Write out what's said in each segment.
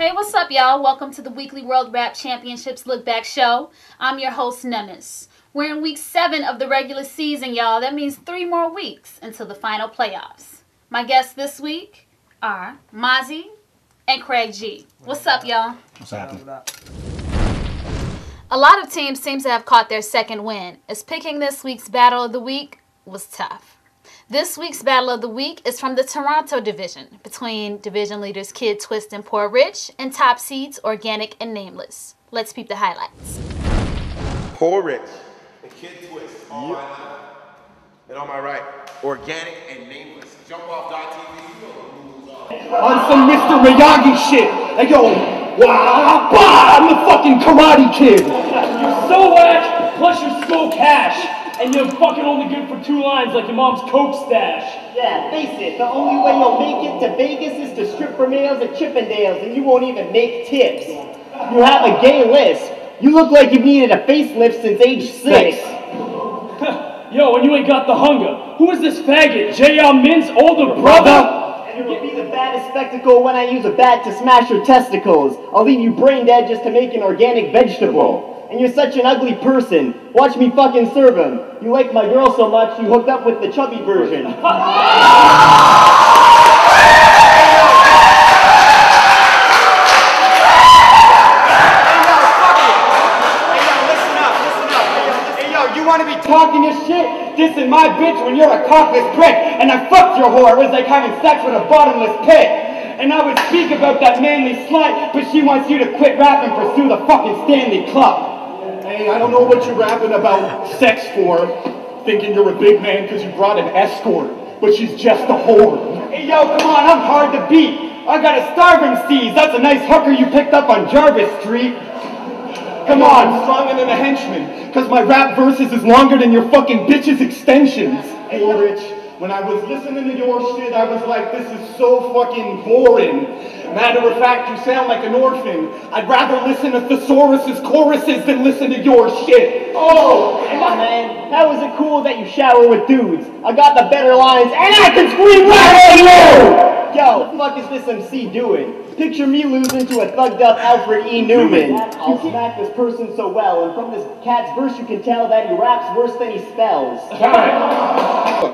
Hey, what's up, y'all? Welcome to the weekly World Rap Championships Look Back Show. I'm your host, Nemes. We're in week 7 of the regular season, y'all. That means 3 more weeks until the final playoffs. My guests this week are Mozzie and Craig G. What's up, y'all? What's happening? A lot of teams seem to have caught their second win, as picking this week's Battle of the Week was tough. This week's Battle of the Week is from the Toronto division, between division leaders Kid Twist and Poor Rich, and top seeds Organic and Nameless. Let's peep the highlights. Poor Rich and Kid Twist on my left, and on my right, Organic and Nameless. Jump off .tv. On some Mr. Miyagi shit. I go, wow, bah, I'm the fucking Karate Kid. You're so whack, plus you're so cash. And you're fucking only good for 2 lines like your mom's Coke stash. Yeah, face it, the only way you'll make it to Vegas is to strip for males at Chippendales, and you won't even make tips. You have a gay lisp. You look like you've needed a facelift since age 6. Yo, and you ain't got the hunger. Who is this faggot? J.R. Mint's older brother? And it will be the baddest spectacle when I use a bat to smash your testicles. I'll leave you brain dead just to make an organic vegetable. And you're such an ugly person. Watch me fucking serve him. You like my girl so much, you hooked up with the chubby version. Hey, yo, you wanna be talking this shit? Dissing my bitch when you're a cockless prick. And I fucked your whore. It was like having sex with a bottomless pit. And I would speak about that manly slut, but she wants you to quit rapping, pursue the fucking Stanley Club. Hey, I don't know what you're rapping about sex for, thinking you're a big man because you brought an escort, but she's just a whore. Hey, yo, come on, I'm hard to beat. I got a starving steez. That's a nice hooker you picked up on Jarvis Street. Come on, stronger than a henchman, because my rap verses is longer than your fucking bitch's extensions. Hey, Rich, when I was listening to your shit, I was like, this is so fucking boring. Matter of fact, you sound like an orphan. I'd rather listen to Thesaurus's choruses than listen to your shit. Oh, come on, man. How is it cool that you shower with dudes? I got the better lines, and I can scream louder than you! Yo, what the fuck is this MC doing? Picture me losing to a thugged up Alfred E. Newman. I'll smack this person so well, and from this cat's verse you can tell that he raps worse than he spells.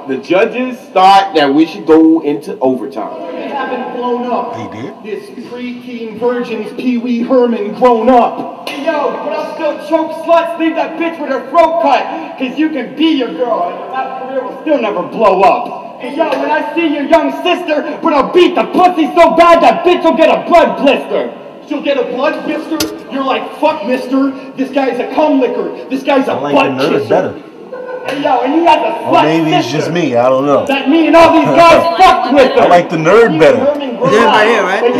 The judges thought that we should go into overtime. They haven't blown up. They did? This preteen virgin's Pee Wee Herman grown up. Hey, yo, but I'll still choke sluts, leave that bitch with her throat cut, cause you can be your girl, and your rap career will still never blow up. Hey, yo, when I see your young sister, but I'll beat the pussy so bad that bitch will get a blood blister. She'll get a blood blister? You're like, fuck, mister. This guy's a cum licker. This guy's a butt kisser. Better. Hey, yo, and you got the slut maybe it's sister. just me, I don't know. That me and all these guys fucked with her. I like the nerd better. Yeah, right here, right?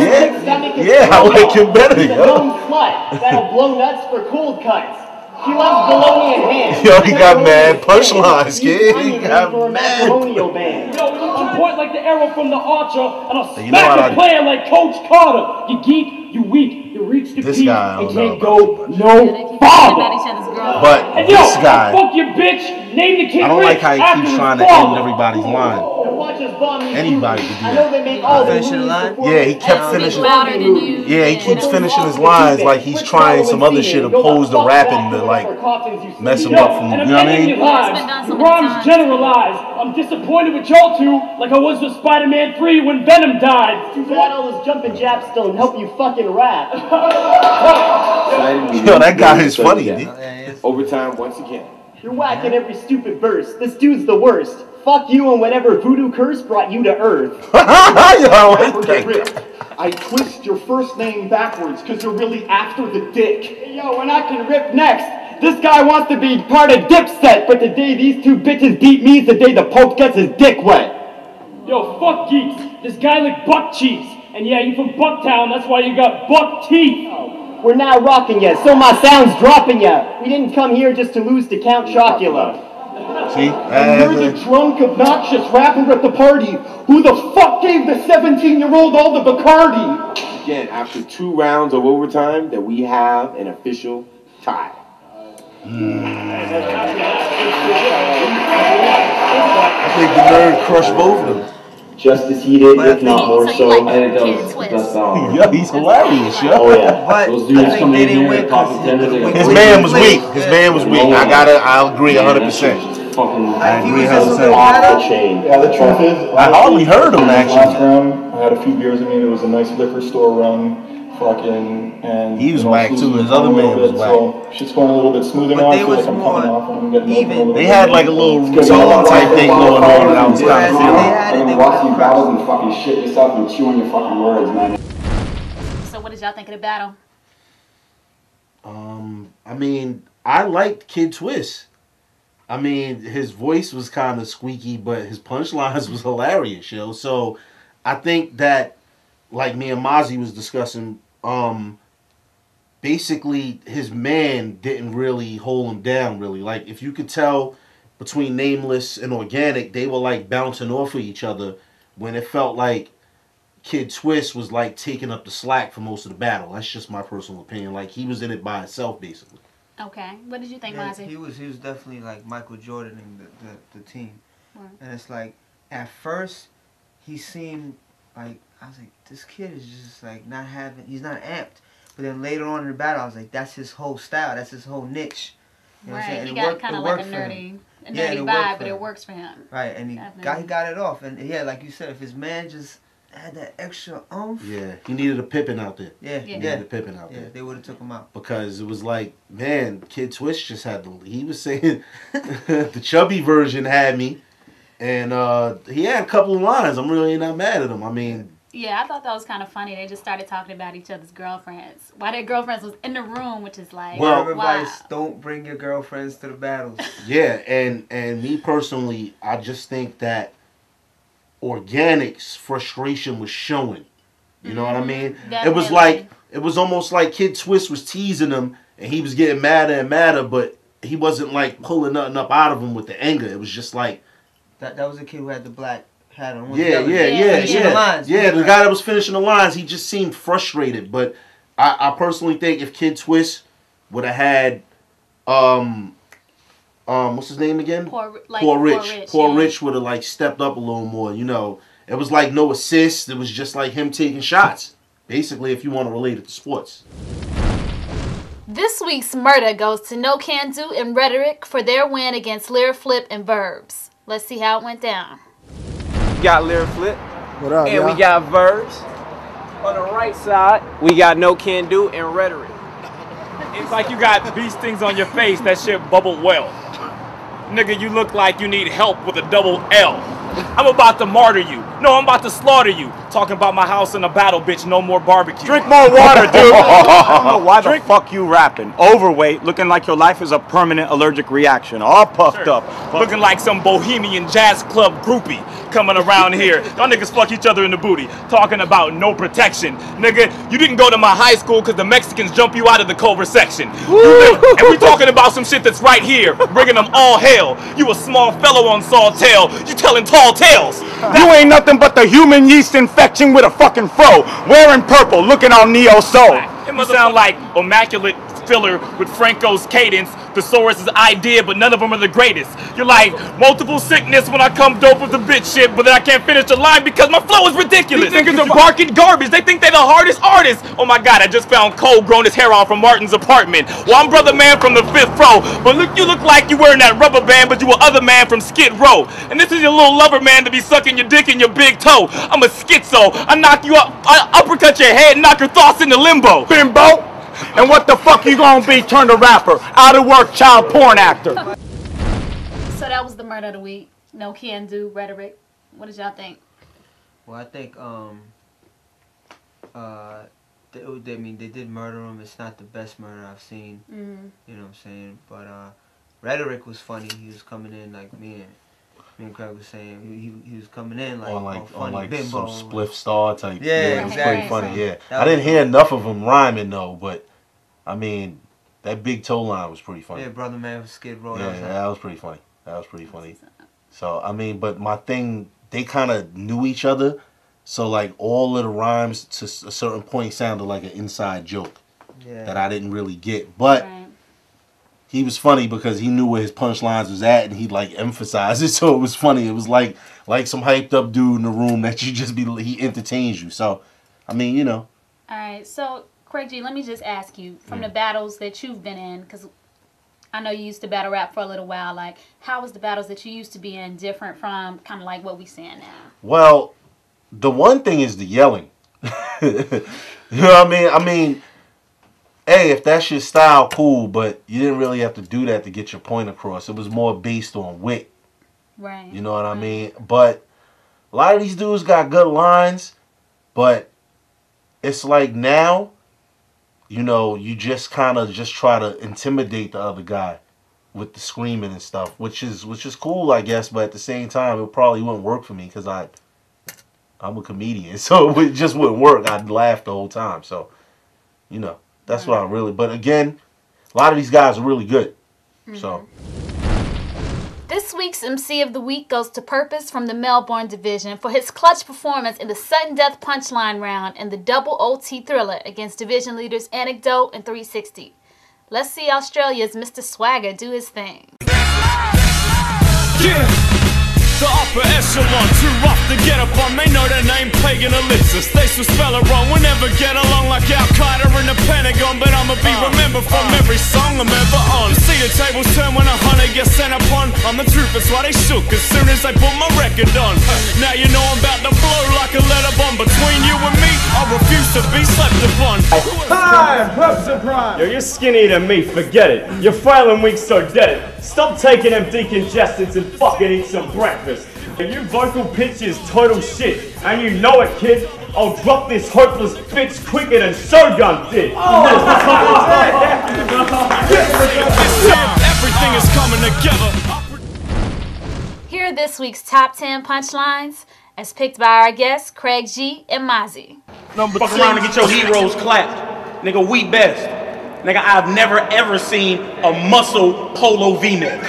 Yeah, I like him better, She's a yo. known slut that'll blow nuts for cold cuts. She loves bologna and ham. Yo, he got mad punchlines, kid. He got for a mad. matrimonial band. Yo, I'm point like the arrow from the archer, and I'll You know smack what the player like Coach Carter. You geek, you weak, you reach the This peak, guy, I and don't know can't about go this no farther. But And yo, this guy, fuck your bitch, name the kid I don't Rich like how he after keeps his trying to father. end everybody's line. Watch us bomb these Anybody movies. could do I know that. they make all the Finishing movies the line? before Yeah, he kept they finishing. Louder than you. Yeah, he keeps finishing his lines like he's trying some other shit opposed to rapping to like mess him Yo, up from, and you know what I amending mean? your lives. been done so Your many rhymes times. generalized. I'm disappointed with y'all two, like I was with Spider-Man 3 when Venom died. Too bad all those jumping jabs don't help you fucking rap. Yo, that guy is funny, dude. Overtime once again. You're whacking every stupid verse. This dude's the worst. Fuck you and whatever voodoo curse brought you to Earth. Yo, I like Okay, that Rick, guy. I twist your first name backwards because you're really after the dick. Hey, yo, and I can rip next. This guy wants to be part of Dipset, but the day these two bitches beat me is the day the Pope gets his dick wet. Yo, fuck geeks. This guy like buck cheeks. And yeah, you from Bucktown, that's why you got buck teeth. We're now rocking ya, so my sound's dropping ya. We didn't come here just to lose to Count Chocula. See? And you're the drunk, obnoxious rapper at the party. Who the fuck gave the 17-year-old all the Bacardi? Again, after 2 rounds of overtime, that we have an official tie. I think the nerd crushed both of them. just as heated, if not more So you so. like I think that Kid was Twist. the best battle. Yeah, he's hilarious, yo. Oh yeah. But Those dudes I coming think in they here, didn't top win contenders. Like His man was weak. His man was weak. I'll agree 100%. I agree he was just a 100%. little Off the better. chain. Yeah, the truth is, I hardly heard him last actually. round, I had a few beers in me. There was a nice liquor store run, fucking, and He was you know, whack, who's too. His going other a little man was bit, whack. So shit's going a little bit smoother But now. I they feel was like I'm coming more off and I'm getting even. open a little They bit. had like a little It's good. tone type thing going on that I was kind Whereas of if feeling. they had it, And they then would watch these have battles crushed. and fucking shit yourself and chew on your fucking words, man. So what did y'all think of the battle? I mean, I liked Kid Twist. I mean, his voice was kind of squeaky, but his punchlines was hilarious, yo. So I think that, like me and Mozzie was discussing, basically his man didn't really hold him down, really. Like, if you could tell between Nameless and Organic, they were like bouncing off of each other when it felt like Kid Twist was like taking up the slack for most of the battle. That's just my personal opinion. Like, he was in it by himself, basically. Okay. What did you think, Yeah, Mozzie? he was definitely like Michael Jordaning the team. Right. And it's like, at first, he seemed like, I was like, this kid is just like he's not amped. But then later on in the battle, I was like, that's his whole style, that's his whole niche. You know what I'm saying? Right. He And it got worked- kind it of like a worked for him. nerdy vibe, but it works for him. Right, and he Definitely. got it off. And yeah, like you said, if his man just had that extra oomph. Yeah, he needed a Pippin out there. Yeah, He yeah. needed a Pippin out Yeah, there. they would have took him out. Because it was like, man, Kid Twist just had the. He was saying the chubby version had me, and he had a couple of lines. I'm really not mad at him. I mean, Yeah, I thought that was kind of funny. They just started talking about each other's girlfriends. Why their girlfriends was in the room, which is like, Well, Word of wow. advice, don't bring your girlfriends to the battles. yeah, and me personally, I just think that Organic's frustration was showing. You know what I mean? It was Definitely. like, it was almost like Kid Twist was teasing him, and he was getting madder and madder, but he wasn't like pulling nothing up out of him with the anger. It was just like, That was the kid who had the black hat on. yeah, Finishing the lines. yeah. The guy that was finishing the lines, he just seemed frustrated. But I personally think if Kid Twist would have had, what's his name again? Poor Rich. yeah. Rich would have like stepped up a little more. You know, it was like no assist. It was just like him taking shots. Basically, if you want to relate it to sports. This week's murder goes to No Can Do and Rhetoric for their win against Lyric Flip and Verbs. Let's see how it went down. We got Lyric Flip. What up, And y'all? we got Verbs. On the right side, we got No Can Do and Rhetoric. It's like you got these things on your face, that shit bubbled well. Nigga, you look like you need help with a double L. I'm about to martyr you. No, I'm about to slaughter you. Talking about my house in a battle, bitch, no more barbecue. Drink more water, dude. I don't know why the fuck you rapping. Overweight, looking like your life is a permanent allergic reaction. All puffed up. Looking like some bohemian jazz club groupie coming around here. Y'all niggas fuck each other in the booty. Talking about no protection. Nigga, you didn't go to my high school because the Mexicans jump you out of the Cobra section. And we talking about some shit that's right here. Bringing them all hell. You a small fellow on Sawtell. You telling tall tales. You ain't nothing but the human yeast infection with a fucking fro. Wearing purple, looking all neo-soul. You sound like immaculate filler with Franco's cadence, Thesaurus' idea, but none of them are the greatest. You're like multiple sickness when I come dope with the bitch shit, but then I can't finish the line because my flow is ridiculous. These niggas are barking garbage. They think they're the hardest artists. Oh my God, I just found Cole growing his hair out from Martin's apartment. Well, I'm brother man from the 5th row, but look, you look like you wearing that rubber band, but you a other man from Skid Row. And this is your little lover man to be sucking your dick in your big toe. I'm a schizo. I knock you up, I uppercut your head, and knock your thoughts into limbo. Bimbo. And what the fuck you gonna be turned a rapper? Out of work child porn actor. So that was the murder of the week. No Can Do, Rhetoric. What did y'all think? Well, I think they did murder him. It's not the best murder I've seen. You know what I'm saying? But Rhetoric was funny. He was coming in like me and Craig was saying. He was coming in like on funny like bimbo. some spliff star type. Yeah, it was exactly. pretty funny. Yeah, That I didn't was hear funny. enough of him rhyming though, but I mean that big toe line was pretty funny. Yeah, brother man from Skid Row. Yeah, that was pretty funny. That was pretty funny. So I mean, but my thing, they kind of knew each other, so like all of the rhymes to a certain point sounded like an inside joke Yeah. that I didn't really get. But he was funny because he knew where his punchlines was at, and he like emphasized it, so it was funny. It was like some hyped up dude in the room that you just he entertains you. So, I mean, you know. All right, so Craig G, let me just ask you, from the battles that you've been in, because I know you used to battle rap for a little while. Like, how was the battles that you used to be in different from kind of like what we seeing now? Well, the one thing is the yelling. You know what I mean? I mean, hey, if that's your style, cool, but you didn't really have to do that to get your point across. It was more based on wit. Right. You know what I mean? But a lot of these dudes got good lines, but it's like now, you know, you just kind of just try to intimidate the other guy with the screaming and stuff, which is cool, I guess, but at the same time, it probably wouldn't work for me because I'm a comedian, so it just wouldn't work. I'd laugh the whole time. So, you know, that's what I really... But again, a lot of these guys are really good. So... This week's MC of the Week goes to Purpose from the Melbourne division for his clutch performance in the sudden death punchline round and the double OT thriller against division leaders Anecdote and 360. Let's see Australia's Mr. Swagger do his thing. Yeah. The upper echelon, too rough to get up on. They know their name, Pagan Ellipsis. They should spell it wrong. We'll never get along like Al-Qaeda in the Pentagon, but I'ma be remembered from every song I'm ever on. See the tables turn when a hunter gets sent upon. I'm the truth, that's why they shook as soon as they put my record on. Now you know I'm about to blow like a letter bomb. Between you and me, I refuse to be slept upon. Hi, what's the prime? Yo, you're skinnier than me, forget it. You're frail and weak, so dead it. Stop taking them decongestants and fucking eat some breakfast. If your vocal pitch is total shit, and you know it, kid, I'll drop this hopeless bitch quicker than Shogun did. Everything is coming together. Here are this week's top 10 punchlines, as picked by our guests, Craig G and Mozzie. Fuck around and get your heroes clapped. Nigga, we best. Nigga, I've never ever seen a muscle polo V-neck.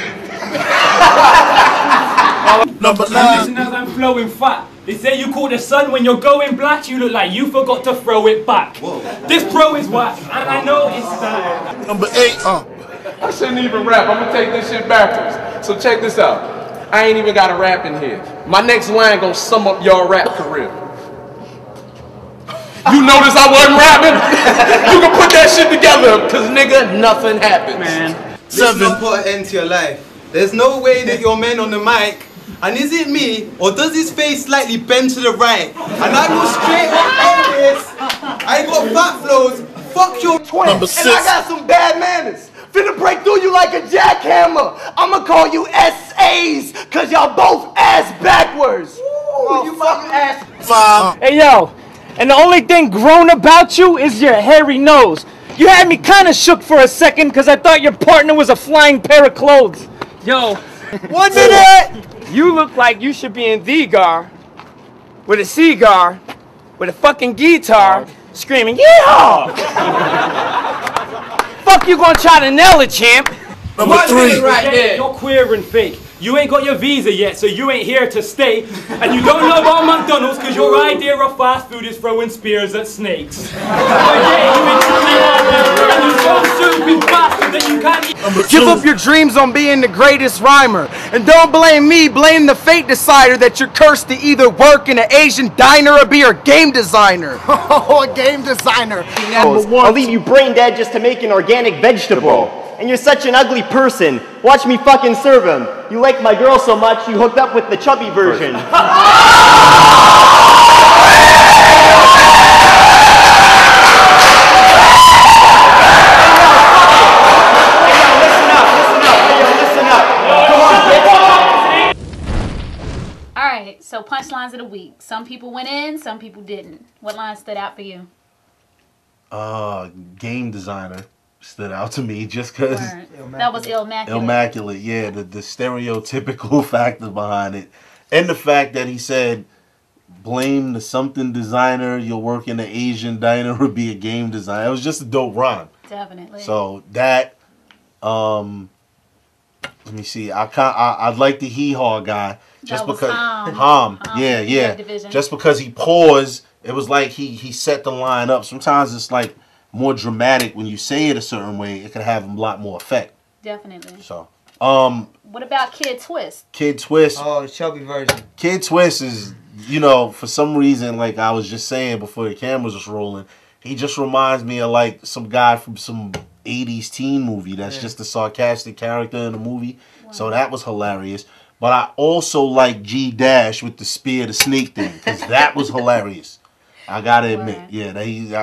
Number 9. Listeners, I'm flowing fat. They say you call the sun when you're going black, you look like you forgot to throw it back. Whoa. This pro is whack, and I know it's time. Number 8. I shouldn't even rap. I'm gonna take this shit backwards. So check this out. I ain't even got a rap in here. My next line gonna sum up your rap career. You notice I wasn't rapping? You can put that shit together, cause nigga, nothing happens. Man, 7. Let's not put an end to your life. There's no way that you're men on the mic. And is it me, or does his face slightly bend to the right? And I go straight up on this. I got fat flows. Fuck your twin. Number 6. And I got some bad manners. Finna break through you like a jackhammer. I'ma call you SAs, cause y'all both ass backwards. Ooh, you fucking ass. 5. Hey yo, and the only thing grown about you is your hairy nose. You had me kinda shook for a second cause I thought your partner was a flying pair of clothes. Yo, 1 minute! You look like you should be in the gar with a cigar, with a fucking guitar, screaming, yeehaw! Fuck you gonna try to nail it, champ? Number 3. Right there. You're queer and fake. You ain't got your visa yet, so you ain't here to stay. And you don't know about McDonald's because your idea of fast food is throwing spears at snakes. Give up your dreams on being the greatest rhymer. And don't blame me, blame the fate decider that you're cursed to either work in an Asian diner or be a game designer. Oh, a game designer. I'll leave you brain dead just to make an organic vegetable. And you're such an ugly person. Watch me fucking serve him. You like my girl so much, you hooked up with the chubby version. Alright, so punchlines of the week. Some people went in, some people didn't. What line stood out for you? Game designer stood out to me just because that was immaculate. Immaculate, yeah, the stereotypical factor behind it, and the fact that he said, "Blame the something designer. You'll work in an Asian diner or be a game designer." It was just a dope rhyme. Definitely. So that, let me see. I like the hee haw guy just because yeah. Just because he paused, it was like he set the line up. Sometimes it's like more dramatic when you say it a certain way. It can have a lot more effect. Definitely. So, what about Kid Twist? Kid Twist. Oh, chubby version. Kid Twist is, you know, for some reason, like I was just saying before the cameras was rolling, he just reminds me of like some guy from some 80s teen movie that's just a sarcastic character in the movie. Wow. So that was hilarious. But I also like G Dash with the spear the snake thing, because that was hilarious. I gotta admit, yeah,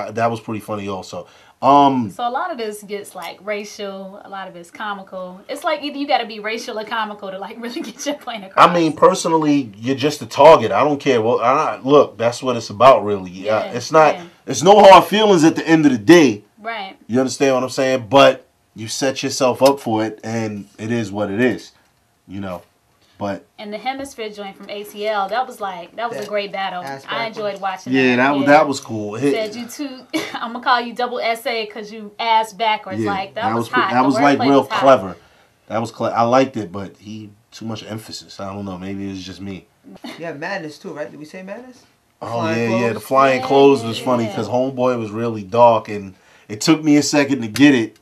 that was pretty funny also. So a lot of this gets like racial, a lot of it's comical. It's like either you got to be racial or comical to like really get your point across. I mean, personally, you're just a target. I don't care. Well, look, that's what it's about, really. Yeah, it's not. It's no hard feelings at the end of the day. Right. You understand what I'm saying? But you set yourself up for it, and it is what it is. You know. But and the hemisphere joint from ATL, that was a great battle. I enjoyed watching that. Yeah, that was cool. Said you two, I'm gonna call you double SA because you ass backwards. Yeah, like that was hot. That was like real clever. That was clever. I liked it, but too much emphasis. I don't know. Maybe it's just me. Yeah, Madness too, right? Did we say Madness? Oh yeah. The flying clothes was funny because Homeboy was really dark, and it took me a second to get it.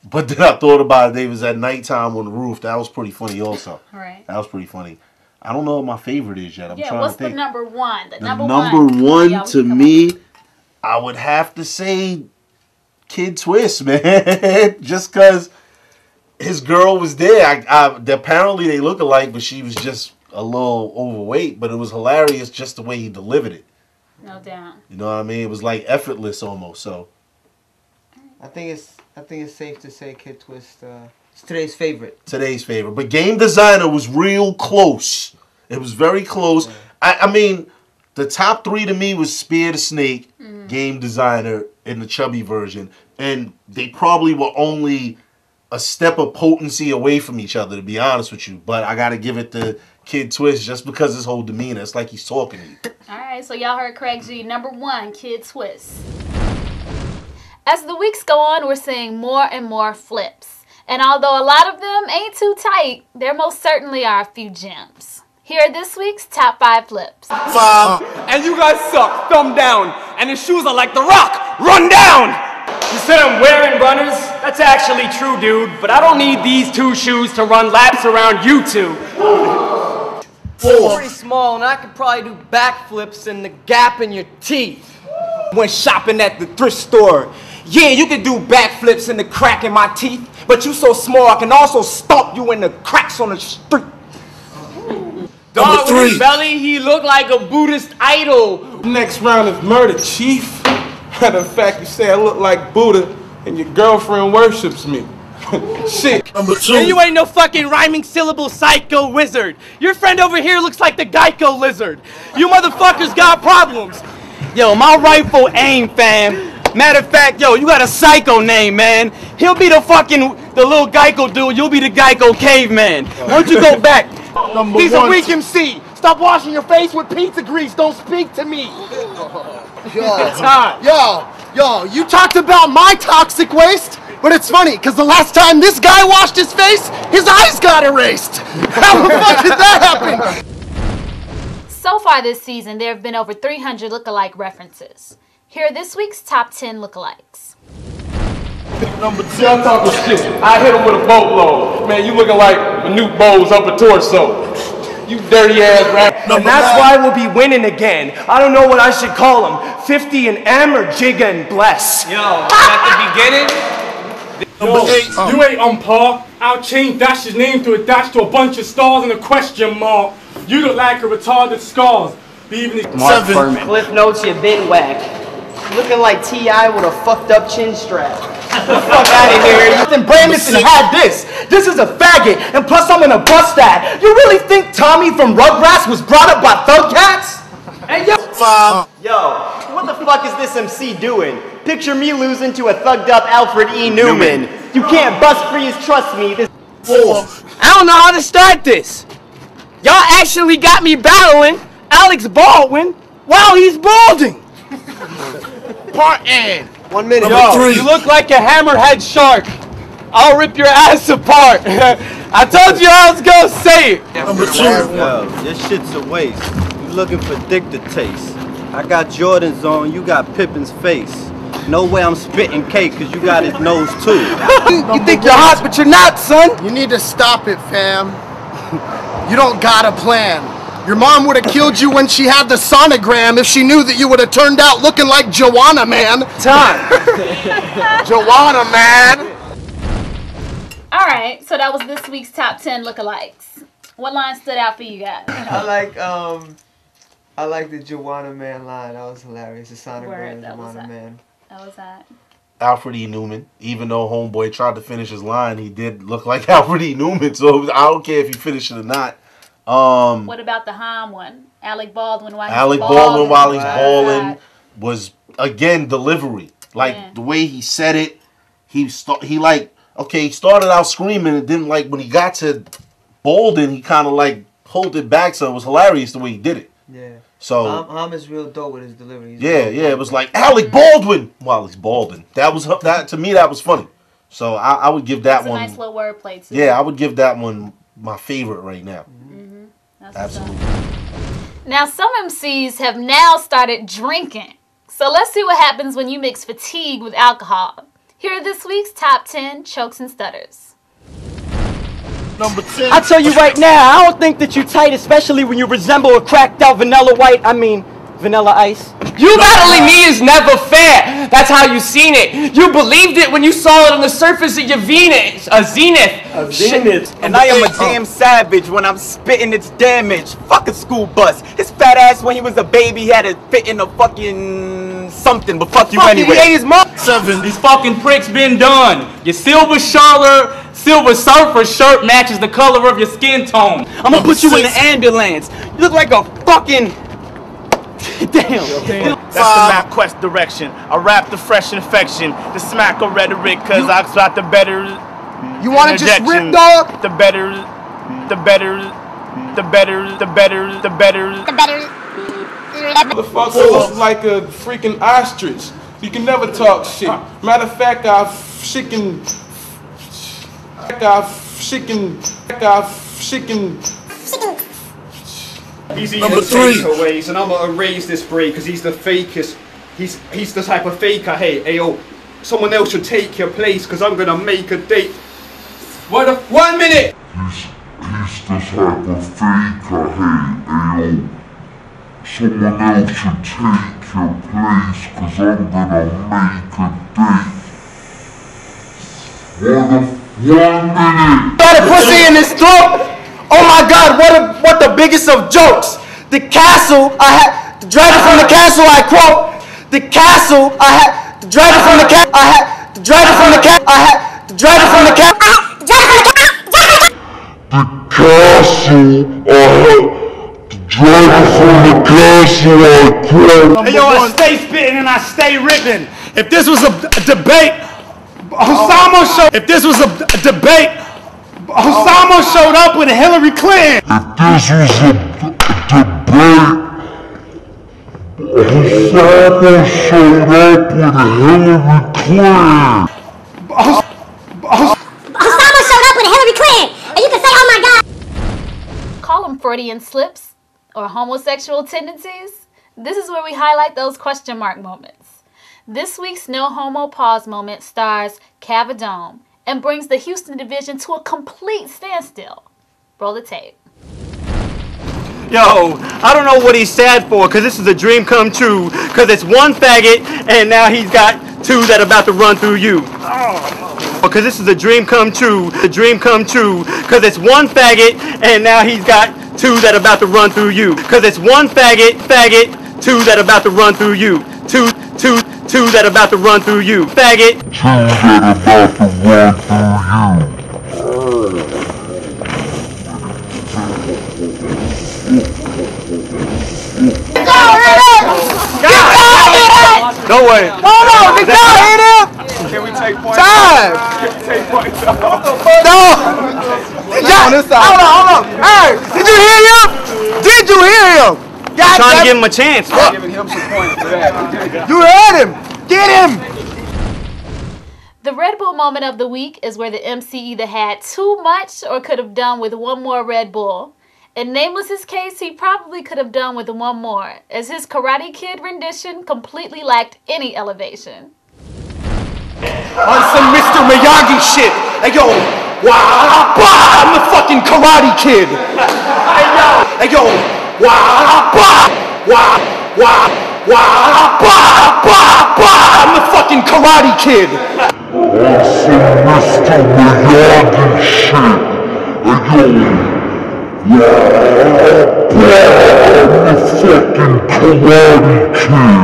But then I thought about it. They was at nighttime on the roof. That was pretty funny also. Right. That was pretty funny. I don't know what my favorite is yet. I'm trying what's to think. The number one? The number one to me, I would have to say Kid Twist, man. Just because his girl was there. Apparently they look alike, but she was just a little overweight. But it was hilarious just the way he delivered it. No doubt. You know what I mean? It was like effortless almost. So I think it's safe to say Kid Twist is today's favorite. Today's favorite. But Game Designer was real close. It was very close. Yeah. I mean, the top three to me was Spear the Snake, Game Designer, and the chubby version. And they probably were only a step of potency away from each other, to be honest with you. But I got to give it to Kid Twist just because his whole demeanor. It's like he's talking to you. All right, so y'all heard Craig G. Number one, Kid Twist. As the weeks go on, we're seeing more and more flips. And although a lot of them ain't too tight, there most certainly are a few gems. Here are this week's top 5 flips. 5. And you guys suck. Thumb down. And his shoes are like The Rock. Run down! You said I'm wearing runners? That's actually true, dude. But I don't need these 2 shoes to run laps around you 2. 4. Pretty small, and I could probably do backflips in the gap in your teeth. When shopping at the thrift store. Yeah, you can do backflips in the crack in my teeth, but you so small I can also stomp you in the cracks on the street. Dog, with his belly, he looked like a Buddhist idol. Next round is murder, chief. Matter of fact, you say I look like Buddha and your girlfriend worships me. Shit. Number 2. And you ain't no fucking rhyming syllable psycho wizard. Your friend over here looks like the Geico lizard. You motherfuckers got problems. Yo, my rightful aim, fam. Matter of fact, yo, you got a psycho name, man. He'll be the little Geico dude. You'll be the Geico caveman. Why don't you go back? He's a weak MC. Stop washing your face with pizza grease. Don't speak to me. Yo, you talked about my toxic waste, but it's funny, because the last time this guy washed his face, his eyes got erased. How the fuck did that happen? So far this season, there have been over 300 lookalike references. Here are this week's top 10 lookalikes. Number 2. Y'all talking shit. I hit him with a boatload. Man, you looking like Manute Bowles upper torso. You dirty ass rap. And that's why we'll be winning again. I don't know what I should call him. 50 and M or Jigga and Bless. Yo, at the beginning? Yo, you ain't on par. I'll change Dash's name to a dash to a bunch of stars and a question mark. You look like a retarded scars. 7. Cliff Notes, you been whack. Looking like T.I. with a fucked up chin strap. Get the fuck out of here. Then Brandon had this. This is a faggot, and plus I'm gonna bust that. You really think Tommy from Rugrats was brought up by thug cats? Hey, yo. 5. Yo, what the fuck is this MC doing? Picture me losing to a thugged up Alfred E. Newman. You can't bust freeze, trust me. This 4. I don't know how to start this. Y'all actually got me battling Alex Baldwin while he's balding. Part N. 1 minute. Yo, you look like a hammerhead shark. I'll rip your ass apart. I told you I was gonna say it. Number 2. Yo, this shit's a waste. You looking for dick to taste. I got Jordans on, you got Pippin's face. No way I'm spitting cake because you got his nose too. You think you're hot, but you're not, son. You need to stop it, fam. You don't got a plan. Your mom would have killed you when she had the sonogram if she knew that you would have turned out looking like Joanna Man. Time. Joanna Man. Alright, so that was this week's top 10 lookalikes. What line stood out for you guys? I like the Joanna Man line. That was hilarious. The sonogram Joanna Man. That was that. Alfred E. Newman. Even though Homeboy tried to finish his line, he did look like Alfred E. Newman. So I don't care if he finished it or not. What about the Ham one? Alec Baldwin while he's balling was, again, delivery. Like the way he said it, he started out screaming, and then like when he got to Bolden, he kind of like pulled it back, so it was hilarious the way he did it. Yeah. So Ham is real dope with his delivery. It was like Alec Baldwin while he's balding. That to me that was funny. So I would give that one. Nice little wordplay too. Yeah, I would give that one my favorite right now. Absolutely. Now some MCs have now started drinking. So let's see what happens when you mix fatigue with alcohol. Here are this week's top 10 chokes and stutters. Number 10. I tell you right now, I don't think that you tight, especially when you resemble a cracked out vanilla ice. You battling me is never fair. That's how you seen it. You believed it when you saw it on the surface of your zenith. And I am a damn savage when I'm spitting its damage. Fuck a school bus. His fat ass when he was a baby had to fit in a fucking something, but fuck you anyway. He ate his mom. 7. These fucking pricks been done. Your silver surfer shirt matches the color of your skin tone. I'm gonna put you in the ambulance. You look like a fucking... Damn. That's the MapQuest direction. I rap the fresh infection, the smack of rhetoric, cause I got the better. You wanna just rip, dog? The better. Motherfucker looks like a freaking ostrich. You can never talk shit. Matter of fact, He's eating takeaways, and I'm gonna erase this break because he's the fakest. He's the type of faker. Hey, ayo, someone else should take your place because I'm gonna make a date. What? 1 minute. He's the type of faker. Hey, ayo, someone else should take your place because I'm gonna make a date. One minute. Got a pussy in his throat. Oh my God! What the biggest of jokes? The castle I had, the dragon from the castle. I quote: the castle I had, the dragon from the castle. I had, the dragon from the castle. I had, the dragon from the castle. The castle I had, the dragon from the castle. I quote. Hey yo, I stay spitting and I stay ripping. If this was a debate, Osama showed. If this was a debate. Osama showed up with Hillary Clinton. If this was a debate, Osama showed up with Hillary Clinton. Osama showed up with Hillary Clinton, and you can say, "Oh my God." Call them Freudian slips or homosexual tendencies. This is where we highlight those question mark moments. This week's No Homo Pause moment stars Cavadome and brings the Houston division to a complete standstill. Roll the tape. Yo, I don't know what he's sad for, because this is a dream come true, because it's one faggot, and now he's got 2 that are about to run through you. Because this is a dream come true, because it's one faggot, and now he's got 2 that are about to run through you. Because it's one faggot, 2 that are about to run through you. Two that are about to run through you. Faggot. 2 that are about to run through you. No way. No, the guy hit him. Can we take points? Time. Take points. No. On this side. Hold on. Hey, did you hear him? Did you hear him? I'm trying to give him a chance. I'm giving him some points for that. You heard him. Get him. The Red Bull moment of the week is where the MC either had too much or could have done with one more Red Bull. In Nameless's case, he probably could have done with one more, as his Karate Kid rendition completely lacked any elevation. On some Mr. Miyagi shit. Hey yo, wah, bah, I'm the fucking Karate Kid. Hey yo, wah, bah, wah, wah, wah, bah, bah, bah, I'm the fucking Karate Kid. On some Mr. Miyagi shit. Hey yo, wah, bah, I'm the fucking Karate Kid.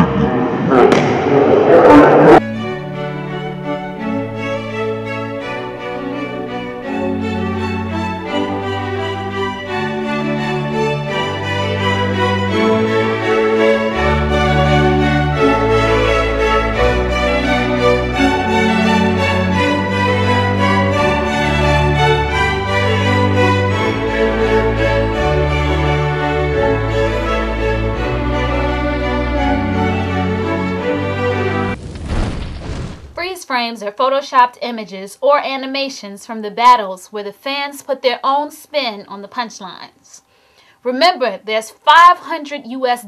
Freeze frames are photoshopped images or animations from the battles where the fans put their own spin on the punchlines. Remember, there's $500 US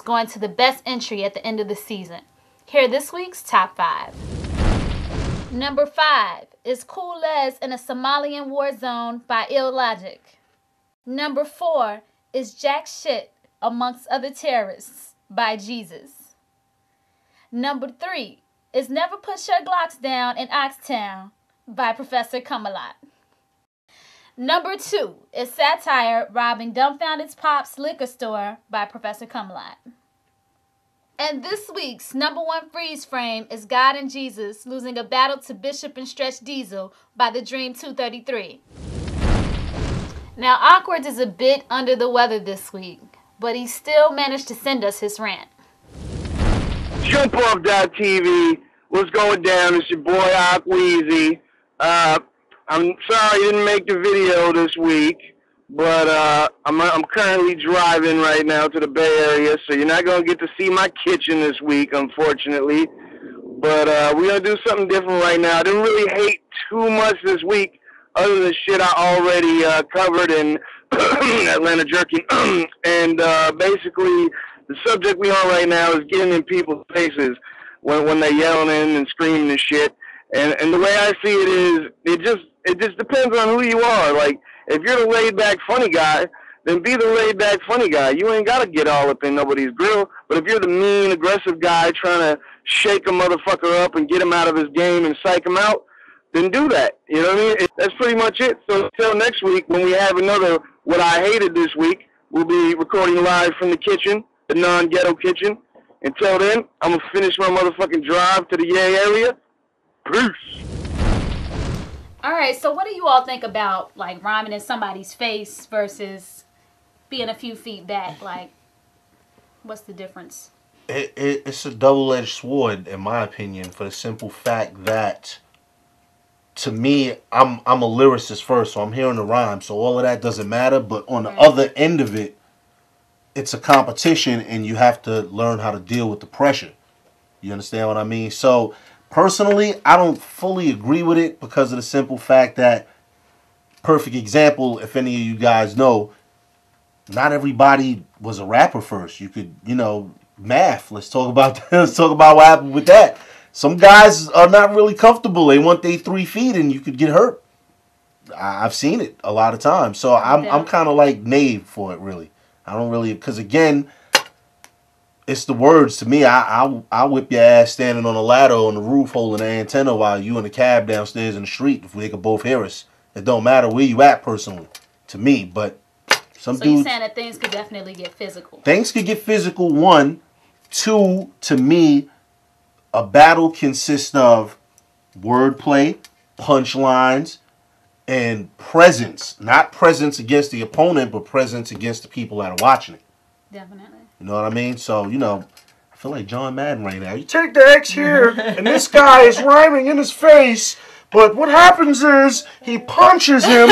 going to the best entry at the end of the season. Here are this week's top 5. Number 5 is Cool Les in a Somalian War Zone by Ill Logic. Number 4 is Jack Shit Amongst Other Terrorists by Jesus. Number 3 is Never Put Your Glocks Down in Oxtown by Professor Kumalat. Number 2 is Satire Robbing Dumbfounded Pop's Liquor Store by Professor Kumalat. And this week's number 1 freeze frame is God and Jesus losing a battle to Bishop and Stretch Diesel by The Dream 233. Now, Awkward is a bit under the weather this week, but he still managed to send us his rant. Jump off TV. What's going down? It's your boy Aqueezy. I'm sorry I didn't make the video this week, but I'm currently driving right now to the Bay Area, so you're not gonna get to see my kitchen this week, unfortunately. But we're gonna do something different right now. I didn't really hate too much this week, other than the shit I already covered in Atlanta Jerky. And basically, the subject we on right now is getting in people's faces when they're yelling and screaming and shit. And the way I see it is, it just depends on who you are. Like, if you're the laid-back funny guy, then be the laid-back funny guy. You ain't got to get all up in nobody's grill. But if you're the mean, aggressive guy trying to shake a motherfucker up and get him out of his game and psych him out, then do that. You know what I mean? That's pretty much it. So until next week, when we have another What I Hated This Week, we'll be recording live from the kitchen, the non-ghetto kitchen. Until then, I'm going to finish my motherfucking drive to the Yay area. Peace. Alright, so what do you all think about, like, rhyming in somebody's face versus being a few feet back? Like, what's the difference? It's a double-edged sword, in my opinion, for the simple fact that, to me, I'm a lyricist first, so I'm hearing the rhyme, so all of that doesn't matter. But on the other end of it, it's a competition, and you have to learn how to deal with the pressure. You understand what I mean? So, personally, I don't fully agree with it because of the simple fact that, perfect example, if any of you guys know, not everybody was a rapper first. You could, math. Let's talk about what happened with that. Some guys are not really comfortable. They want their 3 feet, and you could get hurt. I've seen it a lot of times. So I'm kind of like naive for it, really. I don't really, because again, it's the words to me. I'll whip your ass standing on a ladder on the roof holding an antenna while you in a cab downstairs in the street if they could both hear us. It don't matter where you at personally, to me. But some so dudes, you're saying that things could definitely get physical. Things could get physical, 1. 2, to me, a battle consists of wordplay, punchlines, and presence. Not presence against the opponent, but presence against the people that are watching it. Definitely. You know what I mean? So, I feel like John Madden right now. You take the X here, and this guy is rhyming in his face, but what happens is he punches him.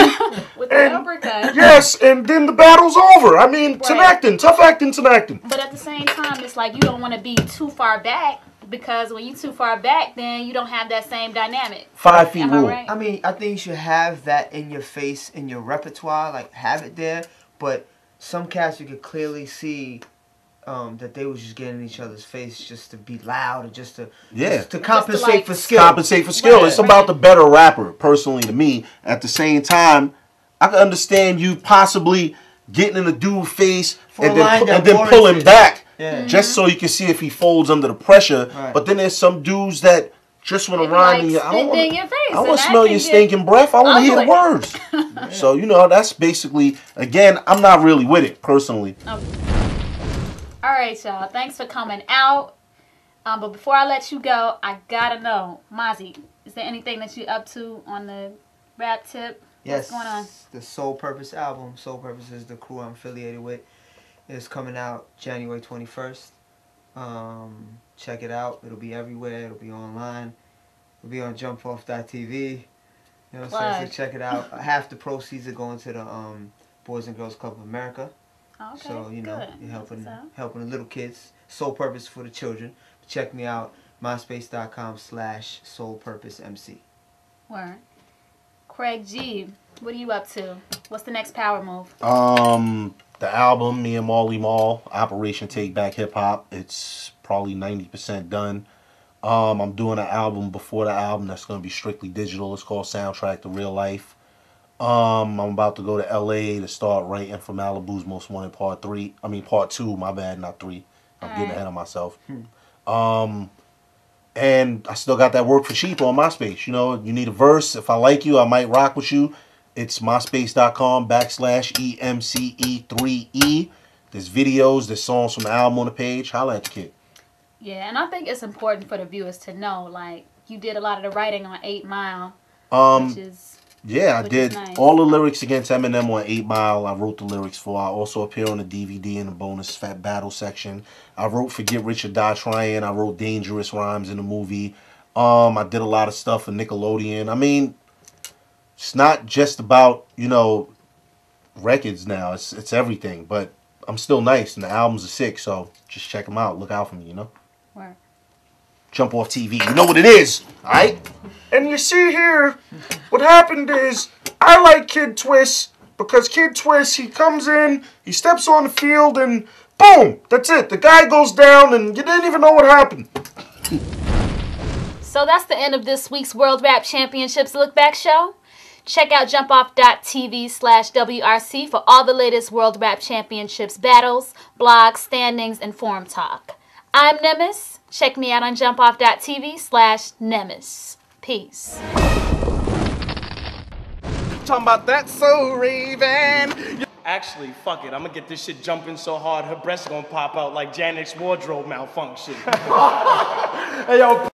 With an uppercut. Yes, and then the battle's over. I mean, right. Tough acting. But at the same time, it's like you don't want to be too far back, because when you're too far back, then you don't have that same dynamic. 5 feet rule. I mean, I think you should have that in your face, in your repertoire, like have it there. But some cats you could clearly see that they was just getting in each other's face just to be loud or just to to compensate for skill. Compensate for skill. It's about the better rapper, personally, to me. At the same time, I can understand you possibly getting in a dude's face and then pulling back just so you can see if he folds under the pressure. But then there's some dudes that just want to rhyme you. I don't want to smell your stinking breath. I want to hear the words. So, you know, that's basically, again, I'm not really with it, personally. All right, y'all. Thanks for coming out. But before I let you go, I gotta know, Mozzie, is there anything that you're up to on the rap tip? Yes. What's going on? The Soul Purpose album. Soul Purpose is the crew I'm affiliated with. It's coming out January 21st. Check it out. It'll be everywhere. It'll be online. It'll be on jumpoff.tv. You know what I'm saying? So check it out. Half the proceeds are going to the Boys and Girls Club of America. Okay, so, you know, good. you're helping the little kids. Soul Purpose for the children. Check me out. myspace.com/soulpurposemc. Word. Craig G, what are you up to? What's the next power move? The album, me and Marley Marl, Operation Take Back Hip Hop. It's probably 90% done. I'm doing an album before the album that's going to be strictly digital. It's called Soundtrack to Real Life. I'm about to go to LA to start writing for Malibu's Most Wanted Part 2, my bad, not 3. I'm getting ahead of myself. And I still got that Work for Sheep on MySpace. You know, you need a verse. If I like you, I might rock with you. It's myspace.com/EMCE3E. There's videos, there's songs from the album on the page. Holla at the kid. Yeah, and I think it's important for the viewers to know, like, you did a lot of the writing on 8 Mile, which is... Yeah, I did all the lyrics against Eminem on 8 Mile. I wrote the lyrics for. I also appear on the DVD in the bonus fat battle section. I wrote for Get Rich or Die Trying. I wrote dangerous rhymes in the movie. I did a lot of stuff for Nickelodeon. I mean, it's not just about, you know, records now. It's everything. But I'm still nice, and the albums are sick. So just check them out. Look out for me, you know. Word. Jump Off TV. You know what it is, all right? And you see here, what happened is, I like Kid Twist, because Kid Twist, he comes in, he steps on the field, and boom, that's it. The guy goes down, and you didn't even know what happened. So that's the end of this week's World Rap Championships Look Back show. Check out jumpoff.tv/WRC for all the latest World Rap Championships battles, blogs, standings, and forum talk. I'm Nemes. Check me out on jumpoff.tv/Nemes. Peace. Talking about that so Raven. Actually, fuck it. I'm gonna get this shit jumping so hard her breasts gonna pop out like Janet's wardrobe malfunction. Hey, yo.